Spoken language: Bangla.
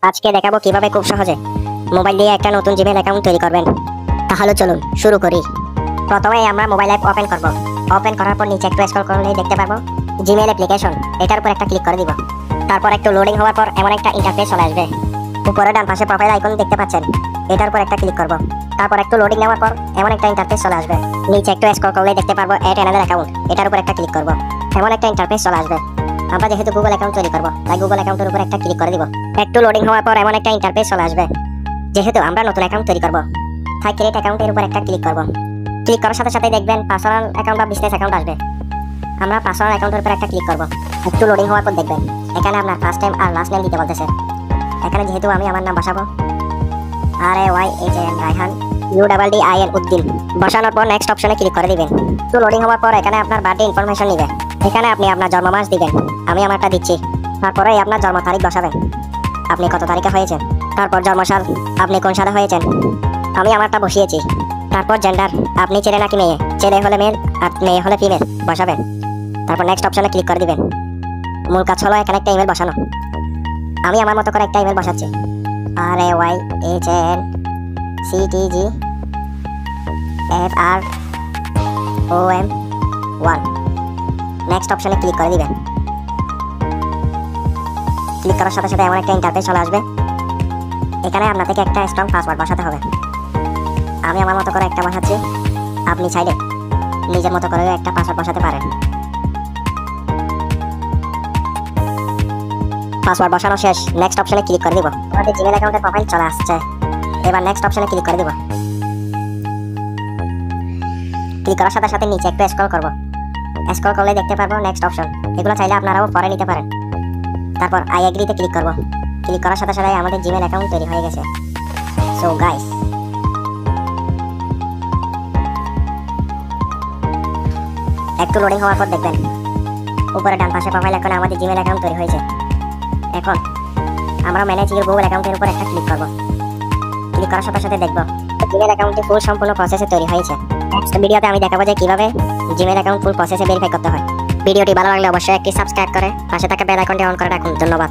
আজকে দেখাবো কিভাবে খুব সহজে মোবাইল দিয়ে একটা নতুন জিমেইল অ্যাকাউন্ট তৈরি করবেন। তাহলে চলুন শুরু করি। প্রথমে আমরা মোবাইল অ্যাপ ওপেন করব। ওপেন করার পর নিচে একটু স্ক্রল করলেই দেখতে পাবো জিমেইল অ্যাপ্লিকেশন, এটার উপর একটা ক্লিক করে দিব। তারপর একটু লোডিং হওয়ার পর এমন একটা ইন্টারফেস চলে আসবে। উপরে ডান পাশে প্রোফাইল আইকন দেখতে পাচ্ছেন, এটার উপর একটা ক্লিক করব। তারপর একটু লোডিং নেওয়ার পর এমন একটা ইন্টারফেস চলে আসবে। নিচে একটু স্ক্রল করলেই দেখতে পারবো অ্যাড অ্যানাদার অ্যাকাউন্ট, এটার উপর একটা ক্লিক করব। এমন একটা ইন্টারফেস চলে আসবে। আমরা যেহেতু গুগল অ্যাকাউন্ট তৈরি করব, তাই গুগল অ্যাকাউন্টের উপর একটা ক্লিক করে দিব। একটু লোডিং হওয়ার পর এমন একটা ইন্টারফেস চলে আসবে। যেহেতু আমরা নতুন অ্যাকাউন্ট তৈরি করব, তাই ক্রিয়েট অ্যাকাউন্টের উপর একটা ক্লিক করব। ক্লিক করার সাথে সাথে দেখবেন পার্সোনাল অ্যাকাউন্ট বা বিজনেস অ্যাকাউন্ট আসবে। আমরা পার্সোনাল অ্যাকাউন্টের উপর একটা ক্লিক করব। একটু লোডিং হওয়ার পর দেখবেন এখানে আপনার ফার্স্ট নেম আর লাস্ট নেম দিতে বলতেছে। এখানে যেহেতু আমি আমার নাম বসাবো RAYHAN রায়হান UDDIN উদ্দিন, বসানোর পর নেক্সট অপশনে ক্লিক করে দিবেন। তো লোডিং হওয়ার পর এখানে আপনার বার্থডে ইনফরমেশন নেবে। এখানে আপনি আপনার জন্ম মাস দিবেন, আমি আমারটা দিচ্ছি। তারপরে আপনার জন্ম তারিখ বসাবেন, আপনি কত তারিখে হয়েছেন। তারপর জন্মসাল, আপনি কোন সালে হয়েছেন, আমি আমারটা বসিয়েছি। তারপর জেন্ডার, আপনি ছেলে নাকি মেয়ে, ছেলে হলে মেল আর মেয়ে হলে ফিমেল বসাবেন। তারপর নেক্সট অপশনে ক্লিক করে দিবেন। মূল কাজ হলো এখানে একটা ইমেল বসানো। আমি আমার মতো করে একটা ইমেল বসাচ্ছি, RAYHANCTGFROM1। নেক্সট অপশনে ক্লিক করে দিবেন। ক্লিক করার সাথে সাথে এমন একটা ইন্টারফেস চলে আসবে। এখানে আপনাদেরকে একটা স্ট্রং পাসওয়ার্ড বসাতে হবে। আমি আমার মতো করে একটা বসাচ্ছি, আপনি চাইলে নিজের মতো করে একটা পাসওয়ার্ড বসাতে পারেন। পাসওয়ার্ড বসানো শেষ, নেক্সট অপশনে ক্লিক করে দিব। আমাদের জিমেইল অ্যাকাউন্টের প্রোফাইল চলে আসছে। এবার নেক্সট অপশনে ক্লিক করে দিব। ক্লিক করার সাথে সাথে নিচে একটু স্ক্রল করব। স্ক্রল করলে দেখতে পারবো নেক্সট অপশন, এগুলো চাইলে আপনারাও পরে নিতে পারেন। তারপর আই এগ্রিতে ক্লিক করব। ক্লিক করার সাথে সাথে আমাদের জিমেইল অ্যাকাউন্ট তৈরি হয়ে গেছে। সো গাইস, একটু লোডিং হওয়ার পর দেখবেন উপরে ডান পাশে প্রোফাইল আইকনে আমাদের জিমেইল অ্যাকাউন্ট তৈরি হয়েছে। এখন আমরা ম্যানেজ ইওর গুগল অ্যাকাউন্টের উপর একটা ক্লিক করব। ক্লিক করার সাথে সাথে দেখব জিমেইল অ্যাকাউন্টটি ফুল সম্পূর্ণ প্রসেসে তৈরি হয়েছে। নেক্সট ভিডিওতে আমি দেখাবো যে কিভাবে জিমেইল অ্যাকাউন্ট ফুল প্রসেসে ভেরিফাই করতে হয়। ভিডিওটি ভালো লাগলে অবশ্যই একটি সাবস্ক্রাইব করে পাশে থাকা বেল আইকনটি অন করে রাখুন। ধন্যবাদ।